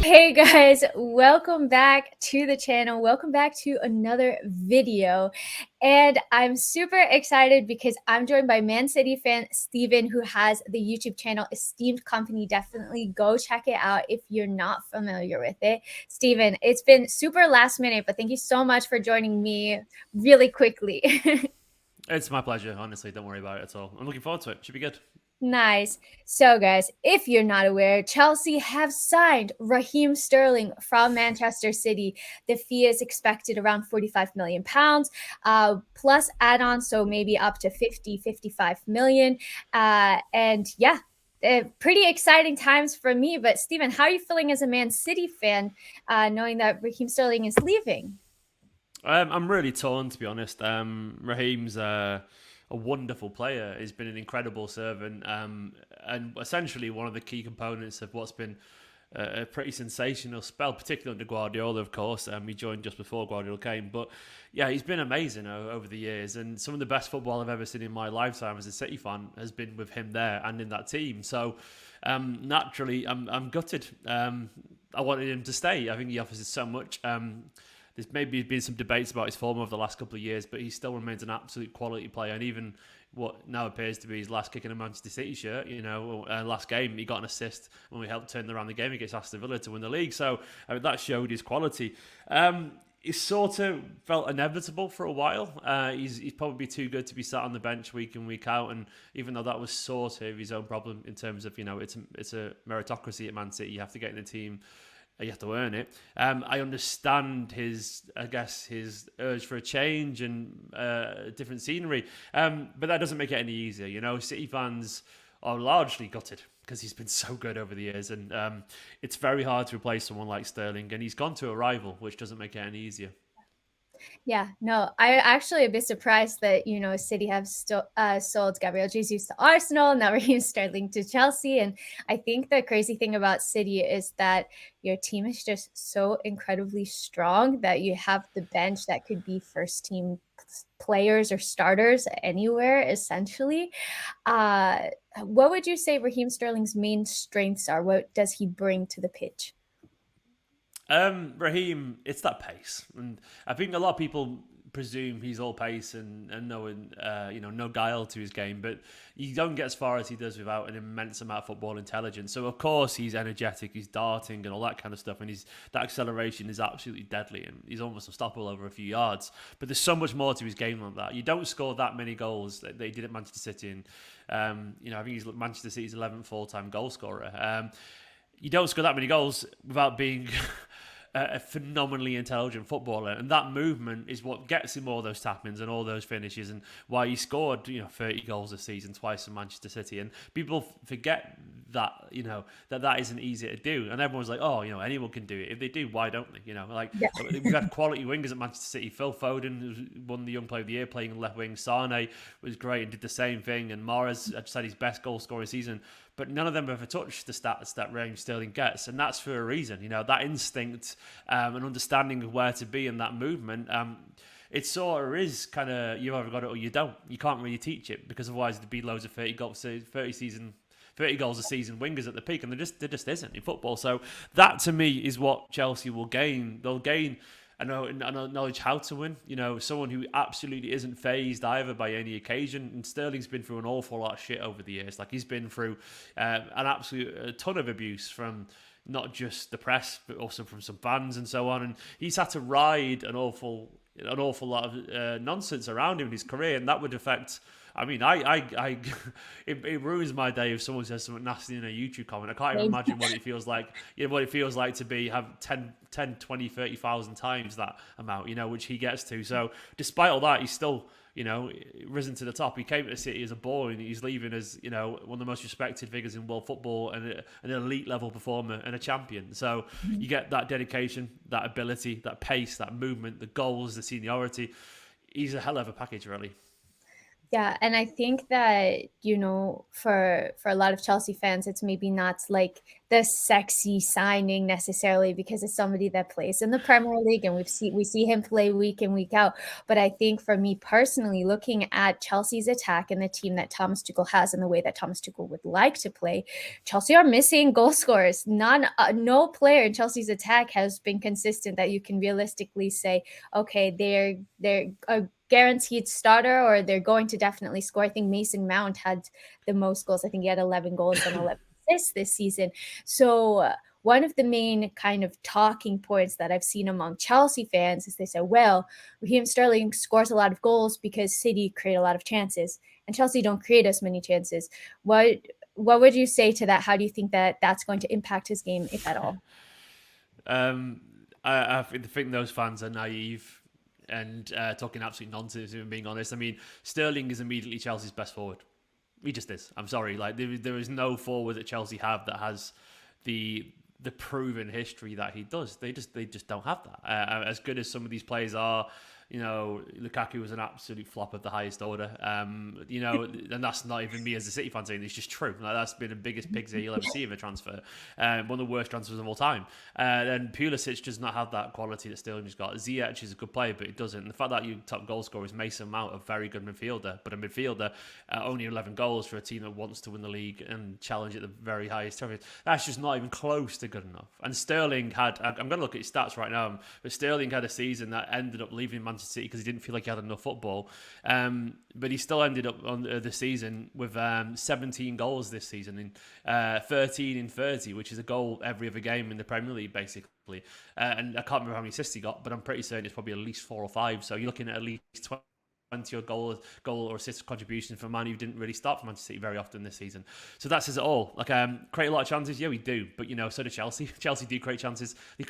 Hey guys, welcome back to the channel. Welcome back to another video. And I'm super excited because I'm joined by Man City fan Steven, who has the YouTube channel Esteemed Kompany. Definitely go check it out if you're not familiar with it. Steven, it's been super last minute, but thank you so much for joining me really quickly. It's my pleasure, honestly. Don't worry about it at all. I'm looking forward to it. Should be good. Nice. So, guys, if you're not aware, Chelsea have signed Raheem Sterling from Manchester City. The fee is expected around £45 million, plus add-ons, so maybe up to 55 million. And yeah, pretty exciting times for me. But Stephen, how are you feeling as a Man City fan, knowing that Raheem Sterling is leaving? I'm really torn, to be honest. Raheem's a wonderful player. He's been an incredible servant, and essentially one of the key components of what's been a pretty sensational spell, particularly under Guardiola, of course. He joined just before Guardiola came, but yeah, he's been amazing over the years. And some of the best football I've ever seen in my lifetime as a City fan has been with him there and in that team. So naturally, I'm gutted. I wanted him to stay. I think he offers us so much. There's maybe been some debates about his form over the last couple of years, but he still remains an absolute quality player. And even what now appears to be his last kick in a Manchester City shirt, last game, he got an assist when we helped turn around the game against Aston Villa to win the league. So that showed his quality. It sort of felt inevitable for a while. He's probably too good to be sat on the bench week in, week out. And even though that was sort of his own problem in terms of, it's a meritocracy at Man City. You have to get in the team, you have to earn it. I understand his urge for a change and different scenery, but that doesn't make it any easier. City fans are largely gutted because he's been so good over the years, and it's very hard to replace someone like Sterling. And he's gone to a rival, which doesn't make it any easier. Yeah, no, I actually a bit surprised that City have sold Gabriel Jesus to Arsenal, now Raheem Sterling to Chelsea, and I think the crazy thing about City is that your team is just so incredibly strong that you have the bench that could be first team players or starters anywhere essentially. Uh, what would you say Raheem Sterling's main strengths are? What does he bring to the pitch? Raheem, it's that pace, and I think a lot of people presume he's all pace and no guile to his game, but you don't get as far as he does without an immense amount of football intelligence. So of course he's energetic, he's darting and all that kind of stuff, and that acceleration is absolutely deadly, and he's almost unstoppable over a few yards. But there's so much more to his game than that. You don't score that many goals that they did at Manchester City, and I think he's Manchester City's 11th all-time goal scorer. You don't score that many goals without being a phenomenally intelligent footballer, and that movement is what gets him all those tap-ins and all those finishes, and why he scored 30 goals a season twice in Manchester City. And people forget that that isn't easy to do, and everyone's like, oh, anyone can do it. If they do, why don't they? Like, Yeah. we've had quality wingers at Manchester City. Phil Foden won the Young Player of the Year playing left wing. Sane was great and did the same thing, and Morris just had his best goal scoring season. But none of them ever touched the stats that Raheem Sterling gets, and that's for a reason. That instinct and understanding of where to be in that movement. It sort of is kind of, you either got it or you don't. You can't really teach it, because otherwise there'd be loads of 30 goals a season wingers at the peak, and there just isn't in football. So that to me is what Chelsea will gain. They'll gain a knowledge how to win. Someone who absolutely isn't phased either by any occasion. And Sterling's been through an awful lot of shit over the years. Like, he's been through a ton of abuse from not just the press, but also from some fans and so on. And he's had to ride an awful lot of nonsense around him in his career, and that would affect. I mean, it ruins my day if someone says something nasty in a YouTube comment. I can't even imagine what it feels like. What it feels like to have 10, 20, 30,000 times that amount, which he gets to. So despite all that, he's still, risen to the top. He came to the City as a boy, and he's leaving as, one of the most respected figures in world football, and an elite level performer and a champion. So you get that dedication, that ability, that pace, that movement, the goals, the seniority. He's a hell of a package, really. Yeah, and I think that, for a lot of Chelsea fans, it's maybe not like the sexy signing necessarily because it's somebody that plays in the Premier League and we see him play week in, week out. But I think for me personally, looking at Chelsea's attack and the team that Thomas Tuchel has and the way that Thomas Tuchel would like to play, Chelsea are missing goal scorers. No player in Chelsea's attack has been consistent that you can realistically say, okay, they're a guaranteed starter or they're going to definitely score. I think Mason Mount had the most goals. I think he had 11 goals and 11 assists this season. So one of the main kind of talking points that I've seen among Chelsea fans is they say, well, Raheem Sterling scores a lot of goals because City create a lot of chances and Chelsea don't create as many chances. What would you say to that? How do you think that that's going to impact his game, if at all? Um, I think those fans are naive and talking absolute nonsense. If I'm being honest, I mean Sterling is immediately Chelsea's best forward. He just is. I'm sorry. Like there is no forward that Chelsea have that has the proven history that he does. They just don't have that. As good as some of these players are, Lukaku was an absolute flop of the highest order. And that's not even me as a City fan saying it's just true. Like that's been the biggest pig's ear you'll ever see of a transfer. One of the worst transfers of all time. And Pulisic does not have that quality that Sterling's got. Ziyech is a good player, but it doesn't. And the fact that you top goal scorer is Mason Mount, a very good midfielder, but a midfielder only 11 goals for a team that wants to win the league and challenge at the very highest trophies. That's just not even close to good enough. And Sterling had, I'm going to look at his stats right now, but Sterling had a season that ended up leaving Manchester City because he didn't feel like he had enough football. But he still ended up on the season with 17 goals this season, in 13 in 30, which is a goal every other game in the Premier League, basically. And I can't remember how many assists he got, but I'm pretty certain it's probably at least 4 or 5. So you're looking at least 20 goal or assist contribution from a man who didn't really start for Manchester City very often this season. So that says it all. Like, create a lot of chances, yeah, we do, but so do Chelsea. Chelsea do create chances. They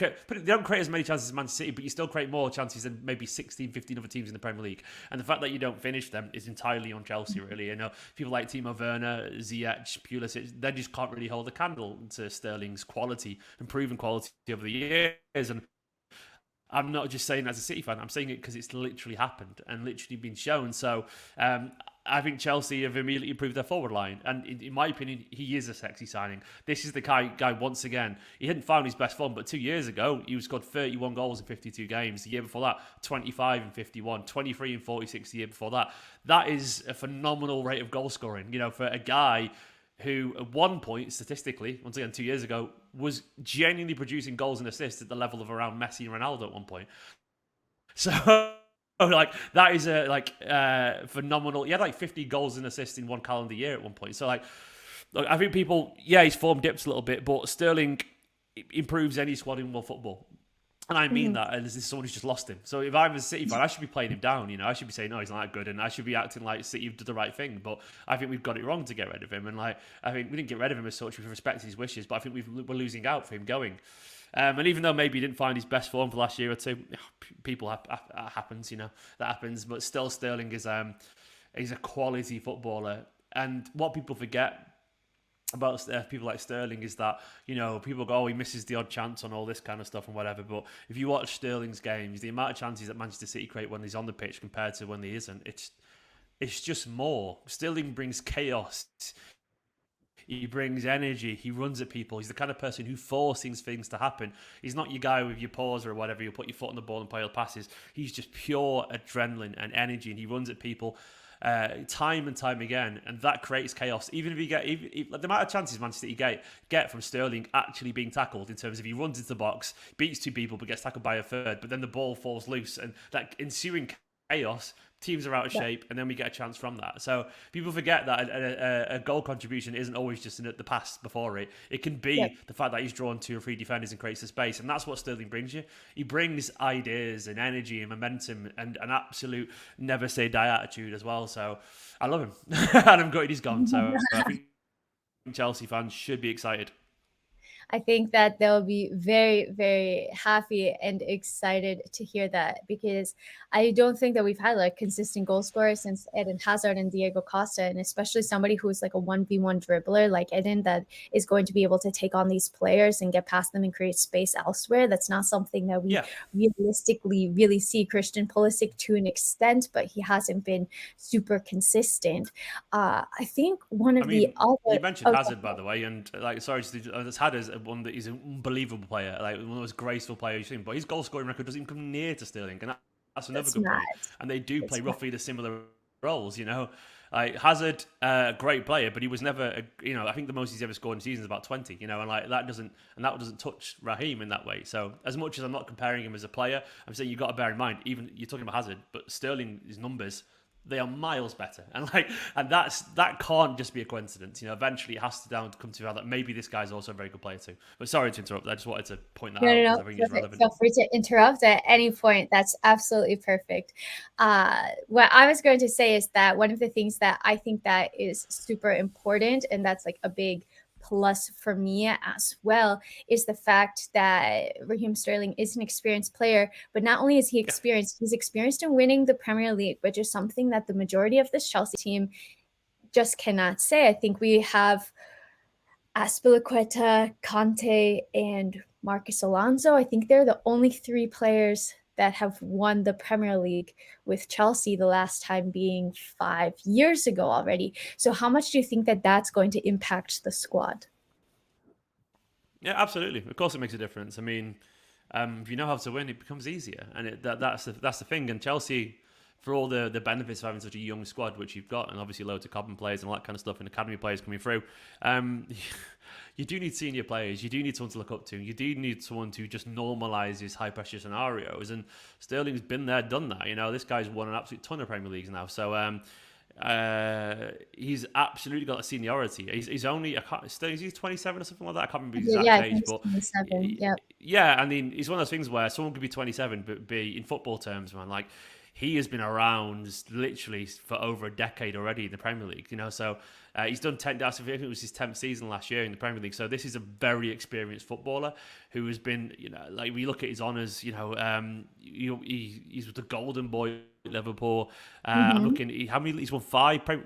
don't create as many chances as Manchester City, but you still create more chances than maybe 16, 15 other teams in the Premier League. And the fact that you don't finish them is entirely on Chelsea, really. People like Timo Werner, Ziyech, Pulisic, they just can't really hold a candle to Sterling's quality and proven quality over the years. And I'm not just saying as a City fan, I'm saying it because it's literally happened and literally been shown. So I think Chelsea have immediately improved their forward line. And in my opinion, he is a sexy signing. This is the guy once again. He hadn't found his best form, but 2 years ago, he scored 31 goals in 52 games. The year before that, 25 in 51, 23 in 46 the year before that. That is a phenomenal rate of goal scoring, for a guy who at one point, statistically, once again, 2 years ago, was genuinely producing goals and assists at the level of around Messi and Ronaldo at one point. So, that is a phenomenal. He had 50 goals and assists in one calendar year at one point. So, look, I think people, his form dips a little bit, but Sterling improves any squad in world football. And I mean that, and this is someone who's just lost him. So if I'm a City fan, I should be playing him down. I should be saying, no, he's not that good, and I should be acting like City did the right thing. But I think we've got it wrong to get rid of him, and I think we didn't get rid of him as such. We've respected his wishes, but I think we're losing out for him going. And even though maybe he didn't find his best form for the last year or two, people happens, that happens. But still, Sterling is he's a quality footballer, and what people forget about people like Sterling is that, people go, oh, he misses the odd chance on all this kind of stuff and whatever. But if you watch Sterling's games, the amount of chances that Manchester City create when he's on the pitch compared to when he isn't, it's just more. Sterling brings chaos. He brings energy. He runs at people. He's the kind of person who forces things to happen. He's not your guy with your paws or whatever. You'll put your foot on the ball and play all passes. He's just pure adrenaline and energy, and he runs at people time and time again, and that creates chaos. Even if you get the amount of chances Manchester City get from Sterling actually being tackled, in terms of he runs into the box, beats two people, but gets tackled by a third, but then the ball falls loose, and that ensuing chaos, teams are out of shape, and then we get a chance from that. So people forget that a goal contribution isn't always just in the pass before it. It can be the fact that he's drawn 2 or 3 defenders and creates the space, and that's what Sterling brings you. He brings ideas and energy and momentum and an absolute never say die attitude as well. So I love him, and I'm gutted he's gone. So I think Chelsea fans should be excited. I think that they'll be very, very happy and excited to hear that because I don't think that we've had like consistent goal scorers since Eden Hazard and Diego Costa, and especially somebody who's like a 1v1 dribbler like Eden that is going to be able to take on these players and get past them and create space elsewhere. That's not something that we Yeah, realistically really see Christian Pulisic to an extent, but he hasn't been super consistent. I think one I of the mean, you other mentioned oh, Hazard, by the way, and like, sorry, Hazard's one that he's an unbelievable player, like one of the most graceful players you've seen. But his goal scoring record doesn't even come near to Sterling, and that's another that's good mad. point. And they do play That's mad. roughly the similar roles, you know. Like Hazard, great player, but he was never, I think the most he's ever scored in a season is about 20, you know, and like that doesn't touch Raheem in that way. So as much as I'm not comparing him as a player, I'm saying you've got to bear in mind, even you're talking about Hazard, but Sterling's numbers, they are miles better, and that can't just be a coincidence. You know, eventually it has to come to that maybe this guy's also a very good player too. But sorry to interrupt. I just wanted to point that No, no, out because no. I think it's Perfect. relevant. Feel free to interrupt at any point. That's absolutely perfect. What I was going to say is that one of the things that I think that is super important, and that's like a big plus for me as well, is the fact that Raheem Sterling is an experienced player. But not only is he Yeah, experienced, he's experienced in winning the Premier League, which is something that the majority of this Chelsea team just cannot say. I think we have Aspilicueta, Conte, and Marcus Alonso. I think they're the only three players that have won the Premier League with Chelsea, the last time being 5 years ago already. So, how much do you think that that's going to impact the squad? yeah, absolutely. Of course, it makes a difference. I mean, if you know how to win, it becomes easier, and that's the thing. And Chelsea, for all the benefits of having such a young squad, which you've got, and obviously loads of common players and all that kind of stuff, and academy players coming through, um, you do need senior players. You do need someone to look up to. You do need someone to just normalises high pressure scenarios. And Sterling's been there, done that. You know, this guy's won an absolute ton of Premier Leagues now. So he's absolutely got a seniority. He's only he's 27 or something like that. I can't remember his Yeah, exact I think age, it's but 27. Yep. yeah, I mean, it's one of those things where someone could be 27 but be in football terms, man. Like he has been around literally for over a decade already in the Premier League. You know, so he's done 10. I think it was his 10th season last year in the Premier League. So this is a very experienced footballer who has been, you know, like we look at his honours. He's the golden boy at Liverpool. I'm Mm-hmm. looking. He's won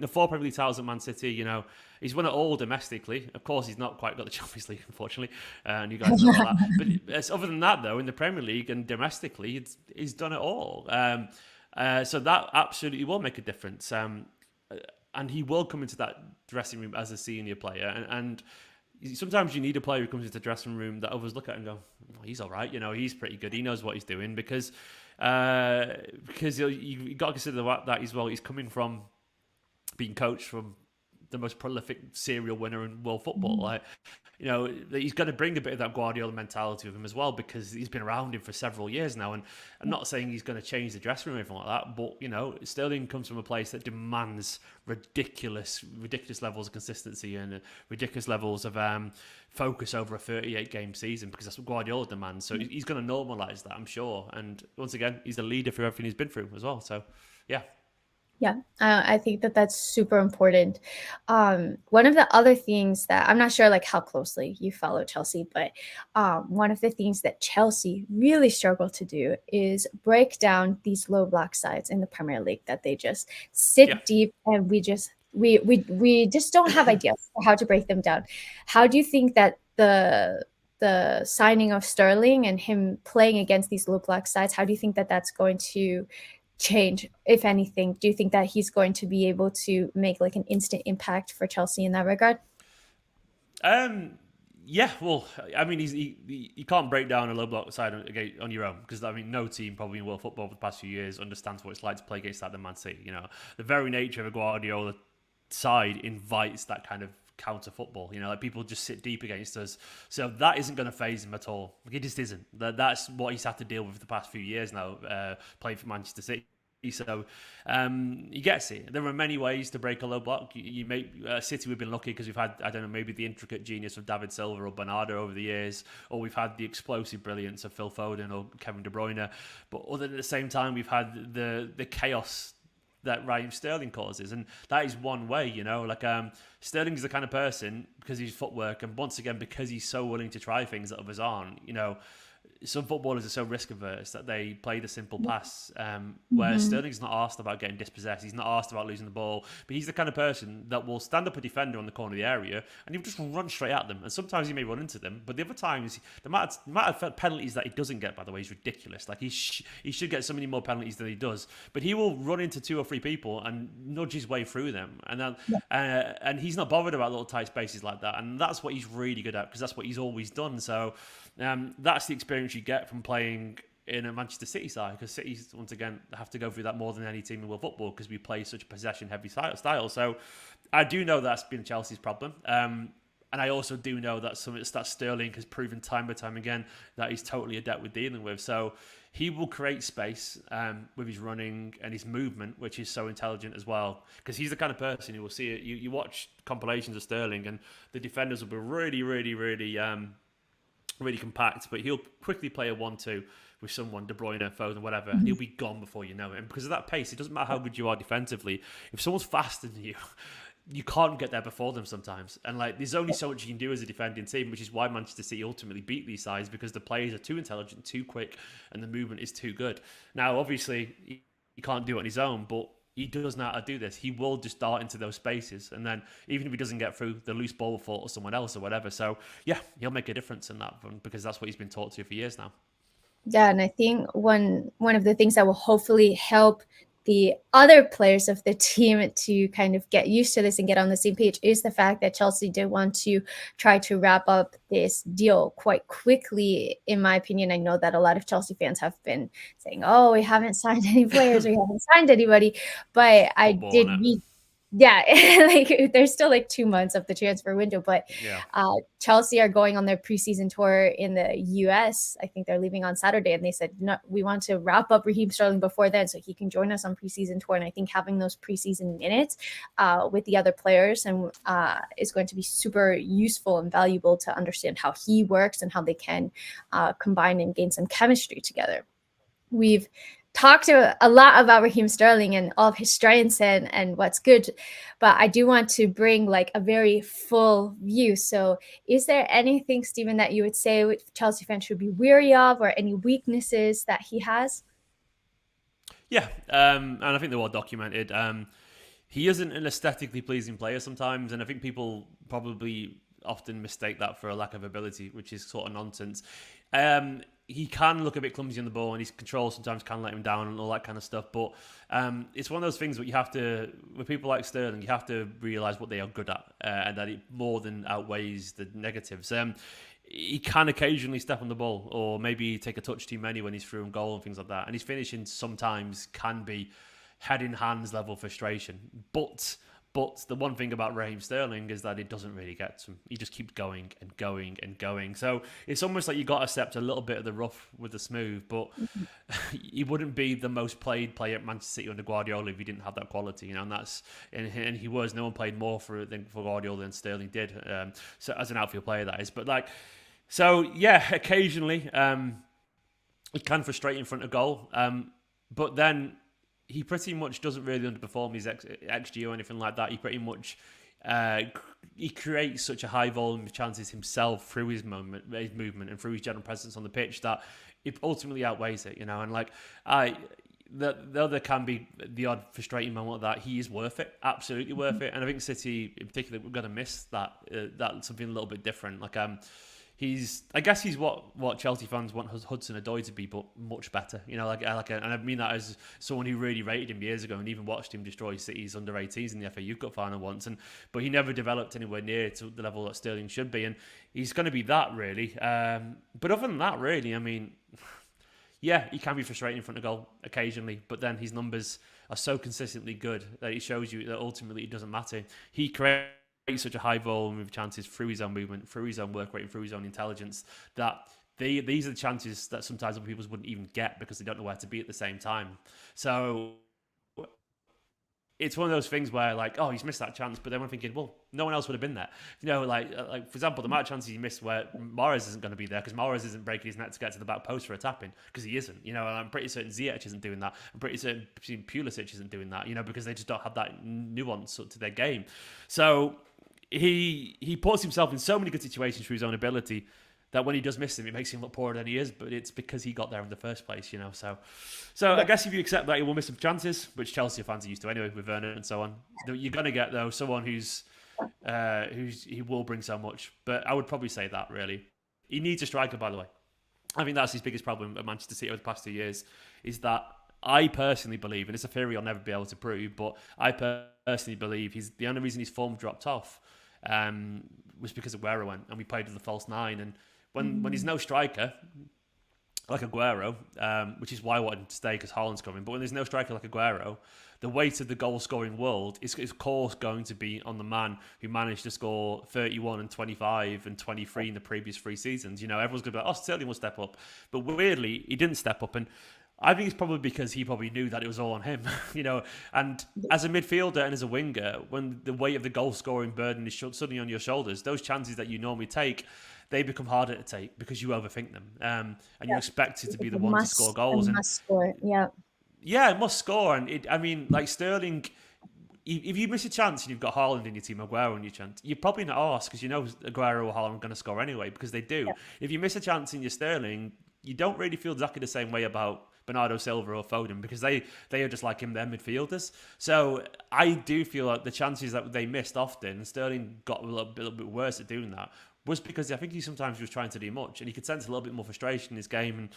the four Premier League titles at Man City. You know, he's won it all domestically. Of course, he's not quite got the Champions League, unfortunately, and you guys know about that. But other than that, though, in the Premier League and domestically, he's done it all. So that absolutely will make a difference. And he will come into that dressing room as a senior player. And sometimes you need a player who comes into the dressing room that others look at and go, oh, he's all right. You know, he's pretty good. He knows what he's doing because you got to consider that as well. He's coming from being coached from the most prolific serial winner in world football. Like, you know, he's going to bring a bit of that Guardiola mentality with him as well because he's been around him for several years now. And I'm not saying he's going to change the dressing room or anything like that, but, you know, Sterling comes from a place that demands ridiculous levels of consistency and ridiculous levels of focus over a 38-game season because that's what Guardiola demands. So he's going to normalise that, I'm sure. And once again, he's a leader for everything he's been through as well. So, yeah. Yeah, I think that that's super important. One of the other things that I'm not sure like how closely you follow Chelsea, but one of the things that Chelsea really struggle to do is break down these low block sides in the Premier League that they just Yeah. sit deep and we just don't have ideas for how to break them down. How do you think that the signing of Sterling and him playing against these low block sides, how do you think that that's going to change, if anything? Do you think that he's going to be able to make like an instant impact for Chelsea in that regard? Um, yeah, well, I mean, he can't break down a low block side on your own because I mean, no team probably in world football for the past few years understands what it's like to play against that than Man City. You know, the very nature of a Guardiola side invites that kind of counter football. You know, like people just sit deep against us, so that isn't going to phase him at all. Like, it just isn't. That's what he's had to deal with for the past few years now, playing for Manchester City. So he gets it. There are many ways to break a low block. You make City. We've been lucky because we've had, I don't know, maybe the intricate genius of David Silva or Bernardo over the years, or we've had the explosive brilliance of Phil Foden or Kevin De Bruyne. But other than at the same time, we've had the chaos that Raheem Sterling causes, and that is one way, like Sterling is the kind of person, because of his footwork, and once again because he's so willing to try things that others aren't. Some footballers are so risk averse that they play the simple pass. Where Mhm. Sterling's not asked about getting dispossessed, he's not asked about losing the ball, but he's the kind of person that will stand up a defender on the corner of the area and he'll just run straight at them. And sometimes he may run into them, but the other times the amount of penalties that he doesn't get, by the way, is ridiculous. Like he should get so many more penalties than he does, but he will run into 2 or 3 people and nudge his way through them, and then and he's not bothered about little tight spaces like that, and that's what he's really good at because that's what he's always done. So that's the experience you get from playing in a Manchester City side, because City, once again, have to go through that more than any team in world football because we play such a possession-heavy style. So I do know that's been Chelsea's problem. And I also do know that that Sterling has proven time and time again that he's totally adept with dealing with. So he will create space with his running and his movement, which is so intelligent as well. Because he's the kind of person who will see it. You watch compilations of Sterling, and the defenders will be really, really, really compact, but he'll quickly play a 1-2 with someone, De Bruyne, Foden, whatever, and he'll be gone before you know it. And because of that pace, it doesn't matter how good you are defensively. If someone's faster than you, you can't get there before them sometimes. And like, there's only so much you can do as a defending team, which is why Manchester City ultimately beat these sides, because the players are too intelligent, too quick, and the movement is too good. Now, obviously, he can't do it on his own, but he does know how to do this. He will just dart into those spaces, and then even if he doesn't get through, the loose ball will fall to someone else or whatever. So yeah, he'll make a difference in that one because that's what he's been taught to for years now. Yeah, and I think one of the things that will hopefully help the other players of the team to kind of get used to this and get on the same page is the fact that Chelsea did want to try to wrap up this deal quite quickly. In my opinion, I know that a lot of Chelsea fans have been saying, "Oh, we haven't signed any players, we haven't signed anybody," but I Football did in it. read. Yeah, like there's still like 2 months of the transfer window, but Yeah. Chelsea are going on their preseason tour in the US. I think they're leaving on Saturday, and they said, no, we want to wrap up Raheem Sterling before then so he can join us on preseason tour. And I think having those preseason minutes with the other players and is going to be super useful and valuable to understand how he works and how they can combine and gain some chemistry together. We've talked a lot about Raheem Sterling and all of his strengths and what's good, but I do want to bring like a very full view. So, is there anything, Stephen, that you would say Chelsea fans should be wary of, or any weaknesses that he has? Yeah, and I think they're well documented. He isn't an aesthetically pleasing player sometimes, and I think people probably often mistake that for a lack of ability, which is sort of nonsense. He can look a bit clumsy on the ball, and his control sometimes can let him down and all that kind of stuff. But it's one of those things where you have to, with people like Sterling, you have to realise what they are good at, and that it more than outweighs the negatives. He can occasionally step on the ball, or maybe take a touch too many when he's through and goal and things like that. And his finishing sometimes can be head in hands level frustration. But the one thing about Raheem Sterling is that it doesn't really get to him. He just keeps going and going and going. So it's almost like you got to accept a little bit of the rough with the smooth. But he wouldn't be the most played player at Manchester City under Guardiola if he didn't have that quality. And he was. No one played more for Guardiola than Sterling did. So as an outfield player, that is. But so yeah, occasionally it can frustrate in front of goal. But then he pretty much doesn't really underperform his XG or anything like that. He pretty much he creates such a high volume of chances himself through his movement, and through his general presence on the pitch that it ultimately outweighs it. And there can be the odd frustrating moment like that. He is worth it, absolutely worth it. And I think City in particular, we're going to miss that. That's something a little bit different. I guess he's what Chelsea fans want Hudson-Odoi to be, but much better. And I mean that as someone who really rated him years ago and even watched him destroy City's under-18s in the FA Youth Cup final once. But he never developed anywhere near to the level that Sterling should be, and he's going to be that really. But other than that, really, I mean, yeah, he can be frustrating in front of goal occasionally, but then his numbers are so consistently good that it shows you that ultimately it doesn't matter. He creates such a high volume of chances through his own movement, through his own work rate, and through his own intelligence that these are the chances that sometimes other people wouldn't even get because they don't know where to be at the same time. So it's one of those things where like, oh, he's missed that chance, but then I'm thinking, well, no one else would have been there. Like for example, the amount of chances he missed where Morris isn't going to be there because Morris isn't breaking his neck to get to the back post for a tapping because he isn't. And I'm pretty certain Ziyech isn't doing that. I'm pretty certain Pulisic isn't doing that. Because they just don't have that nuance to their game. So he puts himself in so many good situations for his own ability that when he does miss them, it makes him look poorer than he is, but it's because he got there in the first place. So I guess if you accept that he will miss some chances, which Chelsea fans are used to anyway with Werner and so on, you're going to get, though, someone who's he will bring so much. But I would probably say that, really. He needs a striker, by the way. I think that's his biggest problem at Manchester City over the past 2 years, is that I personally believe, and it's a theory I'll never be able to prove, but I personally believe the only reason his form dropped off was because Aguero went, and we played with the false nine. And when he's no striker, like Aguero, which is why I wanted him to stay because Haaland's coming, but when there's no striker like Aguero, the weight of the goal-scoring world is of course going to be on the man who managed to score 31 and 25 and 23 in the previous 3 seasons. Everyone's going to be like, oh, Sterling will step up. But weirdly, he didn't step up. And I think it's probably because he probably knew that it was all on him, And as a midfielder and as a winger, when the weight of the goal-scoring burden is suddenly on your shoulders, those chances that you normally take, they become harder to take because you overthink them, and you expect it to be the one to score goals. And must score, yeah. Yeah, it must score. And like Sterling, if you miss a chance and you've got Haaland in your team, Aguero in your chance, you're probably not asked because Aguero or Haaland are going to score anyway because they do. Yeah. If you miss a chance in your Sterling, you don't really feel exactly the same way about Bernardo Silva or Foden because they are just like him, they're midfielders. So I do feel like the chances that they missed often, Sterling got a little bit worse at doing that, was because I think he sometimes was trying to do much and he could sense a little bit more frustration in his game. And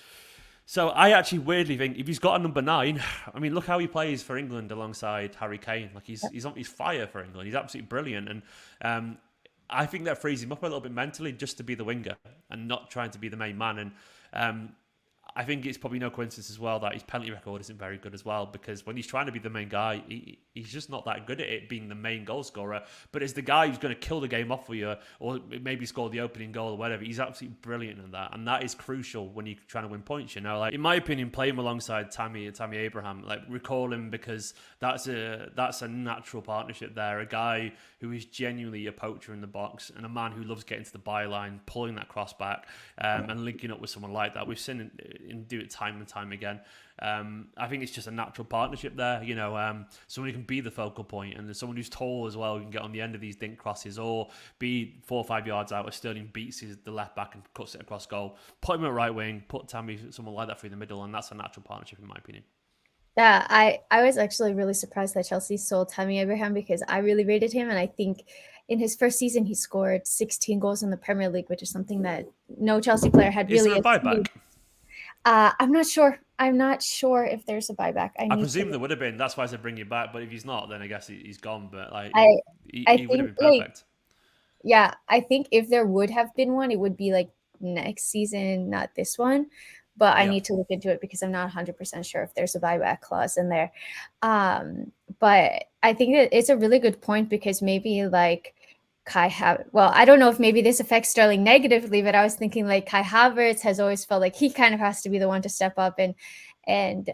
so I actually weirdly think if he's got a number 9, I mean, look how he plays for England alongside Harry Kane. Like he's fire for England. He's absolutely brilliant. And I think that frees him up a little bit mentally just to be the winger and not trying to be the main man. And I think it's probably no coincidence as well that his penalty record isn't very good as well because when he's trying to be the main guy, he's just not that good at it being the main goal scorer. But as the guy who's going to kill the game off for you or maybe score the opening goal or whatever, he's absolutely brilliant in that. And that is crucial when you're trying to win points, Like, in my opinion, play him alongside Tammy Abraham. Like, recall him because that's a natural partnership there. A guy who is genuinely a poacher in the box and a man who loves getting to the byline, pulling that cross back and linking up with someone like that. We've seen and do it time and time again. I think it's just a natural partnership there. Someone who can be the focal point and there's someone who's tall as well who can get on the end of these dink crosses or be 4 or 5 yards out where Sterling beats the left back and cuts it across goal. Put him at right wing, put Tammy, someone like that through the middle, and that's a natural partnership in my opinion. Yeah, I was actually really surprised that Chelsea sold Tammy Abraham because I really rated him. And I think in his first season, he scored 16 goals in the Premier League, which is something that no Chelsea player had really. Is there a buyback? I'm not sure. I'm not sure if there's a buyback. I presume there would have been. That's why I said bring you back. But if he's not, then I guess he's gone. But like, he would have been perfect. Yeah, I think if there would have been one, it would be like next season, not this one. But I need to look into it because I'm not 100% sure if there's a buyback clause in there. But I think that it's a really good point because maybe like I don't know if maybe this affects Sterling negatively, but I was thinking like Kai Havertz has always felt like he kind of has to be the one to step up and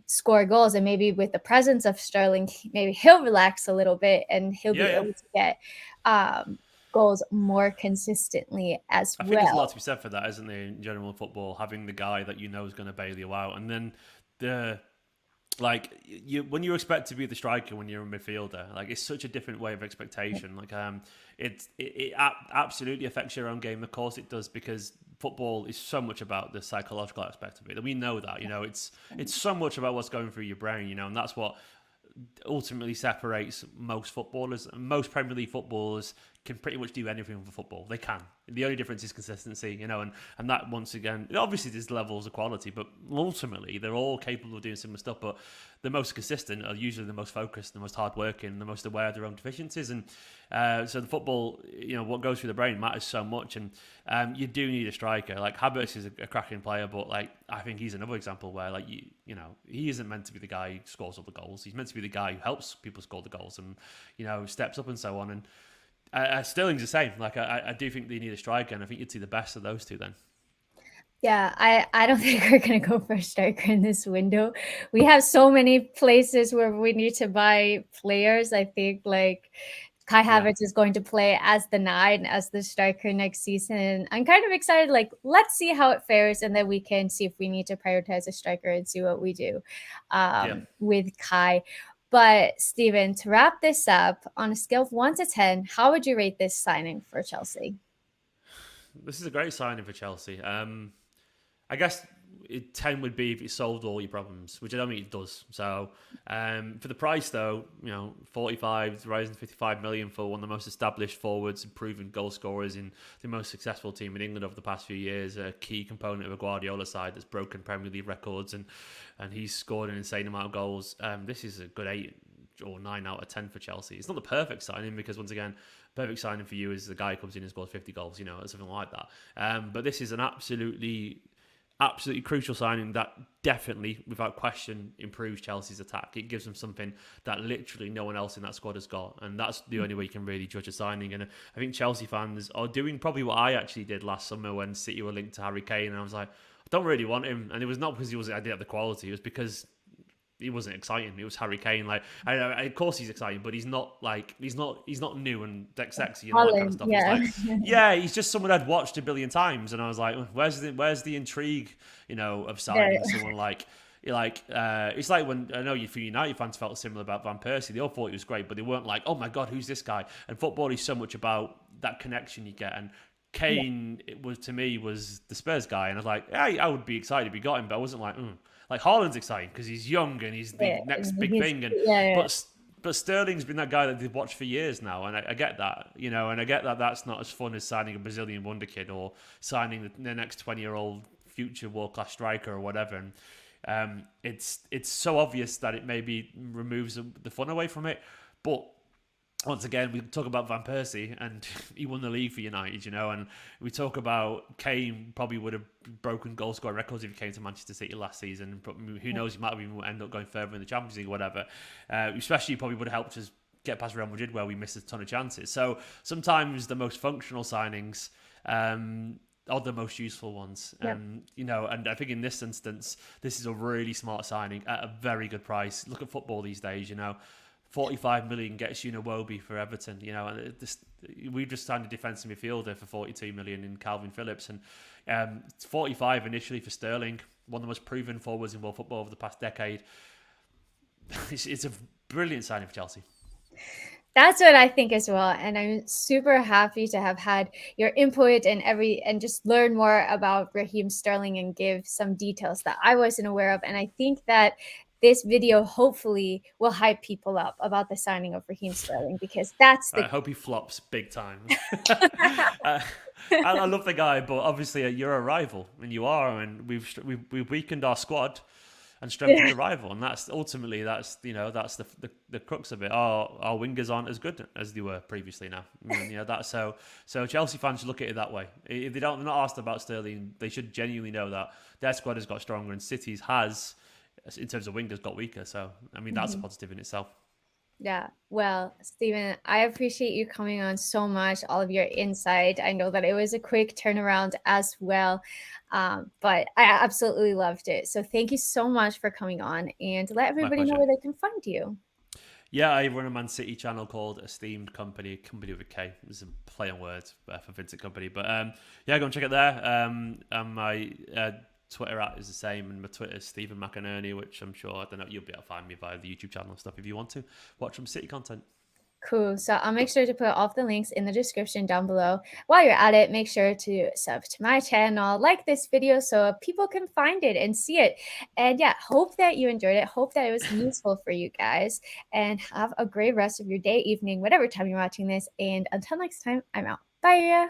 score goals. And maybe with the presence of Sterling, maybe he'll relax a little bit and he'll be able to get goals more consistently as well. I think there's a lot to be said for that, isn't there, in general football, having the guy that you know is going to bail you out. And then when you expect to be the striker when you're a midfielder, like it's such a different way of expectation. Like it absolutely affects your own game. Of course it does, because football is so much about the psychological aspect of it. And we know that, it's so much about what's going through your brain, and that's what ultimately separates most footballers. Most Premier League footballers can pretty much do anything with football. They can. The only difference is consistency, and that, once again, obviously there's levels of quality, but ultimately they're all capable of doing similar stuff. But the most consistent are usually the most focused, the most hardworking, the most aware of their own deficiencies. And so the football, what goes through the brain matters so much. And you do need a striker. Like Havertz is a cracking player, but like I think he's another example where like he isn't meant to be the guy who scores all the goals. He's meant to be the guy who helps people score the goals and steps up and so on. And Sterling's the same. Like I do think they need a striker, and I think you'd see the best of those two then. Yeah, I don't think we're gonna go for a striker in this window. We have so many places where we need to buy players. I think like Kai Yeah. Havertz is going to play as the 9, as the striker next season. I'm kind of excited. Like, let's see how it fares, and then we can see if we need to prioritize a striker and see what we do Yeah. with Kai. But Steven, to wrap this up, on a scale of 1 to 10, how would you rate this signing for Chelsea? This is a great signing for Chelsea. I guess 10 would be if it solved all your problems, which I don't think it does. So, for the price, though, 45, rising 55 million for one of the most established forwards and proven goal scorers in the most successful team in England over the past few years, a key component of a Guardiola side that's broken Premier League records, and he's scored an insane amount of goals. This is a good 8 or 9 out of 10 for Chelsea. It's not the perfect signing because, once again, perfect signing for you is the guy who comes in and scores 50 goals, or something like that. But this is an absolutely crucial signing that definitely, without question, improves Chelsea's attack. It gives them something that literally no one else in that squad has got, and that's the only way you can really judge a signing. And I think Chelsea fans are doing probably what I actually did last summer when City were linked to Harry Kane, and I was like, I don't really want him. And it was not because I didn't have the quality, it was because he wasn't exciting. It was Harry Kane. Like, of course he's exciting, but he's not new and sexy and all that kind of Holland, stuff. He's yeah. like, yeah, he's just someone I'd watched a billion times, and I was like, where's the intrigue, of There. signing someone it's like when I know you for United fans felt similar about Van Persie. They all thought he was great, but they weren't like, oh my god, who's this guy? And football is so much about that connection you get. And Yeah. Kane, to me was the Spurs guy, and I was like, yeah, I would be excited if he got him, but I wasn't like, like Haaland's exciting because he's young and he's the Yeah, next and big he's thing, yeah, but Sterling's been that guy that they've watched for years now, and I get that, and I get that that's not as fun as signing a Brazilian wonder kid or signing the next 20-year-old future world class striker or whatever. And it's so obvious that it maybe removes the fun away from it, but once again, we talk about Van Persie, and he won the league for United, and we talk about Kane probably would have broken goal scoring records if he came to Manchester City last season. But who knows, he might have even end up going further in the Champions League or whatever. Especially probably would have helped us get past Real Madrid where we missed a ton of chances. So sometimes the most functional signings are the most useful ones. yeah. And I think in this instance, this is a really smart signing at a very good price. Look at football these days, 45 million gets you Iwobi for Everton, and we just signed a defensive midfielder for 42 million in Calvin Phillips, and 45 initially for Sterling, one of the most proven forwards in world football over the past decade. It's a brilliant signing for Chelsea. That's what I think as well. And I'm super happy to have had your input and just learn more about Raheem Sterling and give some details that I wasn't aware of. And I think that this video hopefully will hype people up about the signing of Raheem Sterling because that's I the hope he flops big time. uh, I love the guy, but obviously you're a rival, and you are, and we've weakened our squad and strengthened the rival, and that's ultimately that's the crux of it. Our wingers aren't as good as they were previously now. That's so Chelsea fans should look at it that way. If they're not asked about Sterling, they should genuinely know that their squad has got stronger and City's has, in terms of wingers, got weaker. So I mean that's a positive in itself. Yeah. Well, Stephen, I appreciate you coming on so much, all of your insight. I know that it was a quick turnaround as well, but I absolutely loved it. So thank you so much for coming on and let My everybody know pleasure. where they can find you. Yeah, I run a Man City channel called Esteemed Kompany, company with a K. It's a play on words for Vincent Company. But yeah, go and check it there. And my Twitter at is the same, and my Twitter is Stephen McInerney, which I'm sure, I don't know, you'll be able to find me via the YouTube channel and stuff if you want to watch some City content. Cool. So I'll make sure to put all of the links in the description down below. While you're at it, make sure to sub to my channel, like this video so people can find it and see it. And yeah, hope that you enjoyed it. Hope that it was useful for you guys. And have a great rest of your day, evening, whatever time you're watching this. And until next time, I'm out. Bye.